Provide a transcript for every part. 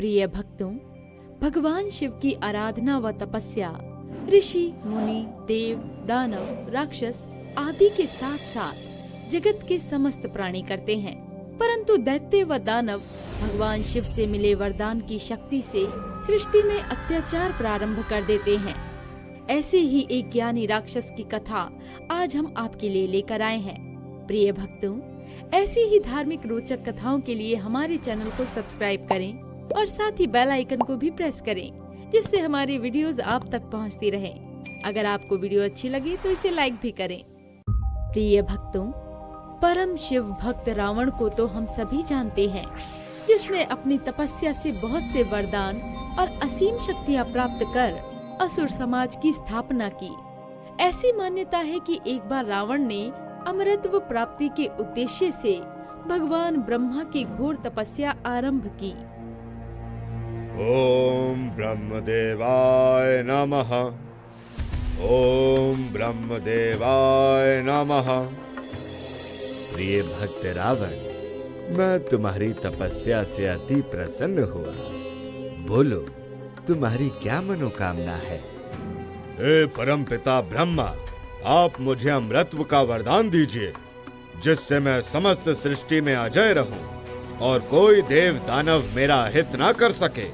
प्रिय भक्तों, भगवान शिव की आराधना व तपस्या ऋषि, मुनि, देव, दानव, राक्षस आदि के साथ साथ जगत के समस्त प्राणी करते हैं। परंतु दैत्य व दानव भगवान शिव से मिले वरदान की शक्ति से सृष्टि में अत्याचार प्रारंभ कर देते हैं। ऐसे ही एक ज्ञानी राक्षस की कथा आज हम आपके लिए लेकर आए हैं। प्रिय भक्तों, ऐसी ही धार्मिक रोचक कथाओं के लिए हमारे चैनल को सब्सक्राइब करें और साथ ही बेल आइकन को भी प्रेस करें, जिससे हमारी वीडियोस आप तक पहुंचती रहें। अगर आपको वीडियो अच्छी लगी तो इसे लाइक भी करें। प्रिय भक्तों, परम शिव भक्त रावण को तो हम सभी जानते हैं, जिसने अपनी तपस्या से बहुत से वरदान और असीम शक्तियां प्राप्त कर असुर समाज की स्थापना की। ऐसी मान्यता है कि एक बार रावण ने अमरत्व प्राप्ति के उद्देश्य से भगवान ब्रह्मा की घोर तपस्या आरंभ की। ओम ब्रह्मदेवाय नमः। ओम ब्रह्मदेवाय नमः। प्रिय भक्त रावण, मैं तुम्हारी तपस्या से अति प्रसन्न हुआ। बोलो, तुम्हारी क्या मनोकामना है? हे परमपिता ब्रह्मा, आप मुझे अमरत्व का वरदान दीजिए, जिससे मैं समस्त सृष्टि में अजय रहूं और कोई देव दानव मेरा हित ना कर सके।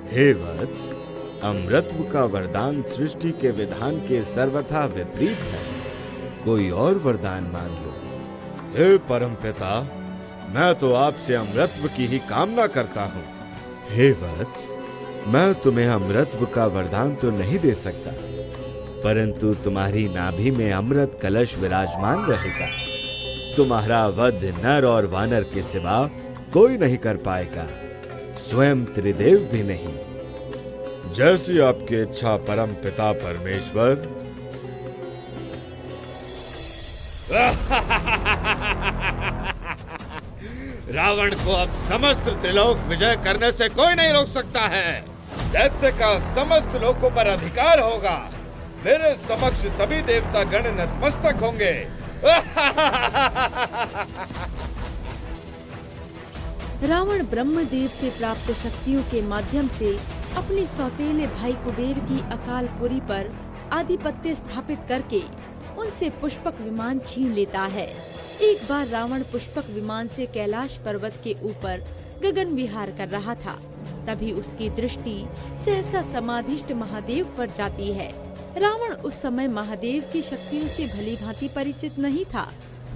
हे वत्स, अमरत्व का वरदान सृष्टि के विधान के सर्वथा विपरीत है। कोई और वरदान मांग लो। हे परमपिता, मैं तो आपसे अमरत्व की ही कामना करता हूँ। हे वत्स, मैं तुम्हें अमरत्व का वरदान तो नहीं दे सकता, परंतु तुम्हारी नाभि में अमृत कलश विराजमान रहेगा। तुम्हारा वध नर और वानर के सिवा कोई नहीं कर पाएगा, स्वयं त्रिदेव भी नहीं। जैसी आपकी इच्छा परम पिता परमेश्वर। रावण को अब समस्त त्रिलोक विजय करने से कोई नहीं रोक सकता है। दैत्य का समस्त लोकों पर अधिकार होगा। मेरे समक्ष सभी देवता गण नतमस्तक होंगे। रावण ब्रह्मदेव से प्राप्त शक्तियों के माध्यम से अपने सौतेले भाई कुबेर की अकालपुरी पर आधिपत्य स्थापित करके उनसे पुष्पक विमान छीन लेता है। एक बार रावण पुष्पक विमान से कैलाश पर्वत के ऊपर गगन विहार कर रहा था। तभी उसकी दृष्टि सहसा समाधिष्ट महादेव पर जाती है। रावण उस समय महादेव की शक्तियों से भली भांति परिचित नहीं था।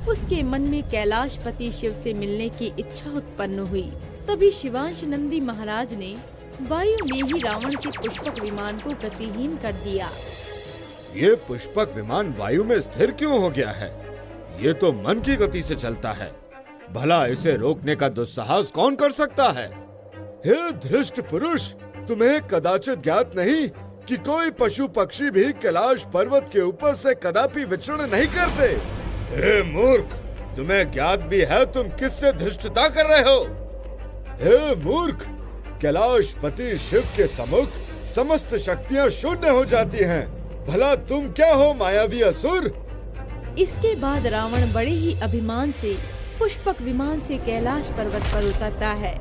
उसके मन में कैलाशपति शिव से मिलने की इच्छा उत्पन्न हुई। तभी शिवांश नंदी महाराज ने वायु में ही रावण के पुष्पक विमान को गतिहीन कर दिया। ये पुष्पक विमान वायु में स्थिर क्यों हो गया है? ये तो मन की गति से चलता है। भला इसे रोकने का दुस्साहस कौन कर सकता है? हे धृष्ट पुरुष, तुम्हें कदाचित ज्ञात नहीं कि कोई पशु पक्षी भी कैलाश पर्वत के ऊपर से कदापि विचरण नहीं करते। हे मूर्ख, तुम्हें ज्ञात भी है तुम किससे धृष्टता कर रहे हो? हे मूर्ख, कैलाशपति शिव के सम्मुख समस्त शक्तियां शून्य हो जाती हैं। भला तुम क्या हो, मायावी असुर? इसके बाद रावण बड़े ही अभिमान से पुष्पक विमान से कैलाश पर्वत पर उतरता है।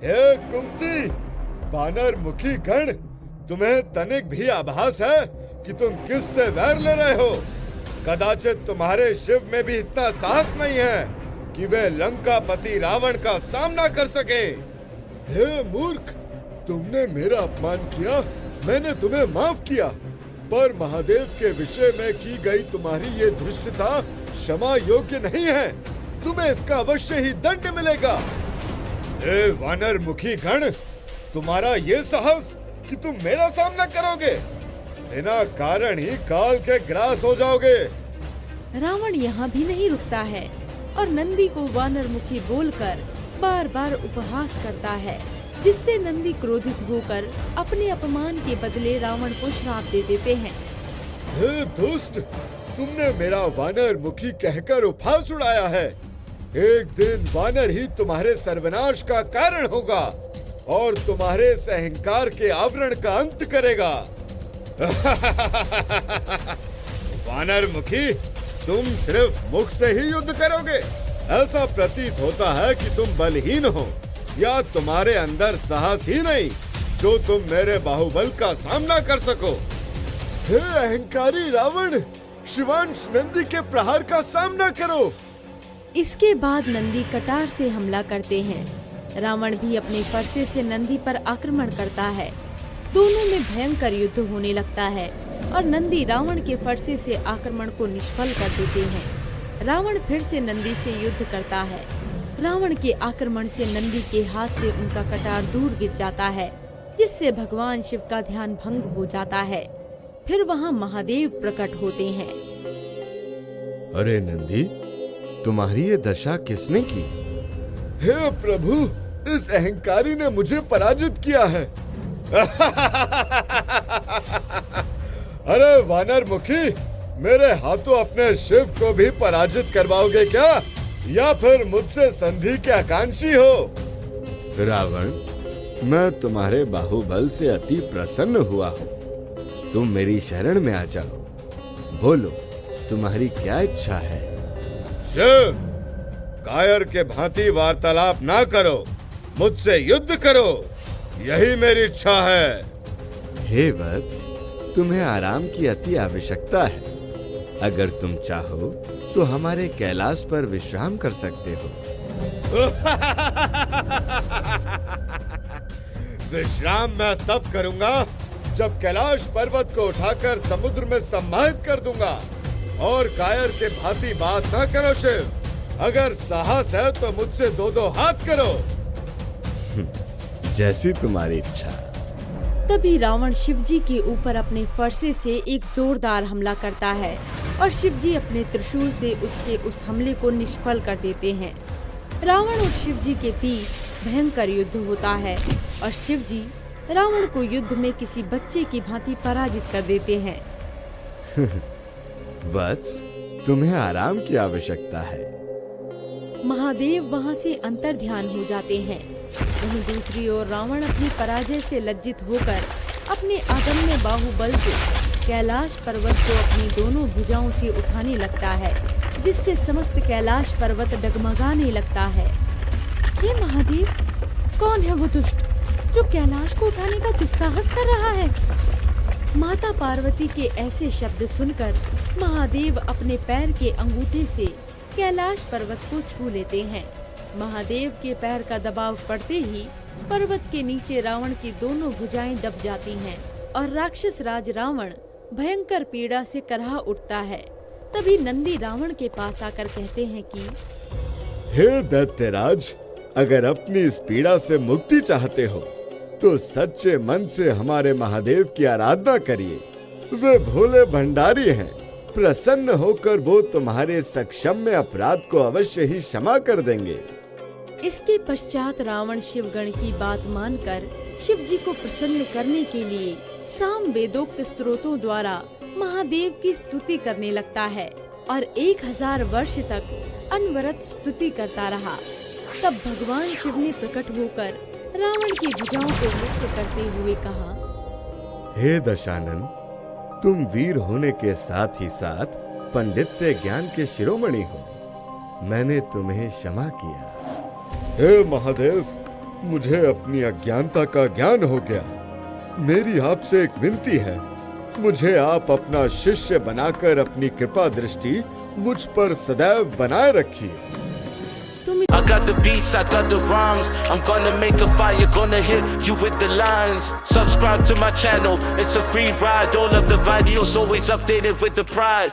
हे कुंती, वानर मुखी गण, तुम्हें तनिक भी आभास है कि तुम किससे वैर ले रहे हो? कदाचित तुम्हारे शिव में भी इतना साहस नहीं है कि वे लंकापति रावण का सामना कर सके। हे मूर्ख, तुमने मेरा अपमान किया, मैंने तुम्हें माफ किया, पर महादेव के विषय में की गई तुम्हारी ये धृष्टता क्षमा योग्य नहीं है। तुम्हें इसका अवश्य ही दंड मिलेगा। हे वानर मुखी गण, तुम्हारा ये साहस कि तुम मेरा सामना करोगे? बिना कारण ही काल के ग्रास हो जाओगे। रावण यहाँ भी नहीं रुकता है और नंदी को वानर मुखी बोलकर बार बार उपहास करता है, जिससे नंदी क्रोधित होकर अपने अपमान के बदले रावण को श्राप दे देते हैं। हे दुष्ट, तुमने मेरा वानर मुखी कहकर उपहास उड़ाया है। एक दिन वानर ही तुम्हारे सर्वनाश का कारण होगा और तुम्हारे इस अहंकार के आवरण का अंत करेगा। वानर मुखी, तुम सिर्फ मुख से ही युद्ध करोगे, ऐसा प्रतीत होता है कि तुम बलहीन हो या तुम्हारे अंदर साहस ही नहीं जो तुम मेरे बाहुबल का सामना कर सको। हे अहंकारी रावण, शिवांश नंदी के प्रहार का सामना करो। इसके बाद नंदी कटार से हमला करते हैं। रावण भी अपने फरसे से नंदी पर आक्रमण करता है। दोनों में भयंकर युद्ध होने लगता है और नंदी रावण के फरसे से आक्रमण को निष्फल कर देते हैं। रावण फिर से नंदी से युद्ध करता है। रावण के आक्रमण से नंदी के हाथ से उनका कटार दूर गिर जाता है, जिससे भगवान शिव का ध्यान भंग हो जाता है। फिर वहाँ महादेव प्रकट होते हैं। अरे नंदी, तुम्हारी ये दशा किसने की? हे प्रभु, इस अहंकारी ने मुझे पराजित किया है। अरे वानर मुखी, मेरे हाथों अपने शिव को भी पराजित करवाओगे क्या, या फिर मुझसे संधि के आकांक्षी हो? रावण, मैं तुम्हारे बाहुबल से अति प्रसन्न हुआ हूँ। तुम मेरी शरण में आ जाओ। बोलो, तुम्हारी क्या इच्छा है? शिव, कायर के भांति वार्तालाप ना करो, मुझसे युद्ध करो, यही मेरी इच्छा है। हे वत्स, तुम्हें आराम की अति आवश्यकता है। अगर तुम चाहो तो हमारे कैलाश पर विश्राम कर सकते हो। विश्राम मैं तब करूंगा जब कैलाश पर्वत को उठाकर समुद्र में सम्मानित कर दूंगा। और कायर के भांति बात ना करो शिव, अगर साहस है तो मुझसे दो दो हाथ करो। जैसी तुम्हारी इच्छा। तभी रावण शिवजी के ऊपर अपने फरसे से एक जोरदार हमला करता है और शिवजी अपने त्रिशूल से उसके उस हमले को निष्फल कर देते हैं। रावण और शिवजी के बीच भयंकर युद्ध होता है और शिवजी रावण को युद्ध में किसी बच्चे की भांति पराजित कर देते हैं। वत्स, तुम्हें आराम की आवश्यकता है। महादेव वहां से अंतर्ध्यान हो जाते हैं। वहीं दूसरी ओर रावण अपनी पराजय से लज्जित होकर अपने अदम्य बाहुबल से कैलाश पर्वत को अपनी दोनों भुजाओं से उठाने लगता है, जिससे समस्त कैलाश पर्वत डगमगाने लगता है। हे महादेव, कौन है वो दुष्ट जो कैलाश को उठाने का दुस्साहस कर रहा है? माता पार्वती के ऐसे शब्द सुनकर महादेव अपने पैर के अंगूठे से कैलाश पर्वत को छू लेते हैं। महादेव के पैर का दबाव पड़ते ही पर्वत के नीचे रावण की दोनों भुजाएं दब जाती हैं और राक्षस राज रावण भयंकर पीड़ा से करहा उठता है। तभी नंदी रावण के पास आकर कहते हैं कि हे दैत्यराज, अगर अपनी इस पीड़ा से मुक्ति चाहते हो तो सच्चे मन से हमारे महादेव की आराधना करिए। वे भोले भंडारी हैं। प्रसन्न होकर वो तुम्हारे सक्षम्य अपराध को अवश्य ही क्षमा कर देंगे। इसके पश्चात रावण शिवगण की बात मानकर शिव जी को प्रसन्न करने के लिए साम वेदोक्त स्तोत्रों द्वारा महादेव की स्तुति करने लगता है और 1000 वर्ष तक अनवरत स्तुति करता रहा। तब भगवान शिव ने प्रकट होकर रावण की भुजाओं को मुक्त करते हुए कहा, हे दशानन, तुम वीर होने के साथ ही साथ पंडित्य ज्ञान के शिरोमणि हो। मैंने तुम्हें क्षमा किया। हे महादेव, मुझे अपनी अज्ञानता का ज्ञान हो गया। मेरी आपसे एक विनती है, मुझे आप अपना शिष्य बनाकर अपनी कृपा दृष्टि मुझ पर सदैव बनाए रखिए। I got the beats, I got the rhymes. I'm gonna make a fire, gonna hit you with the lines. Subscribe to my channel, it's a free ride. All of the videos always updated with the pride.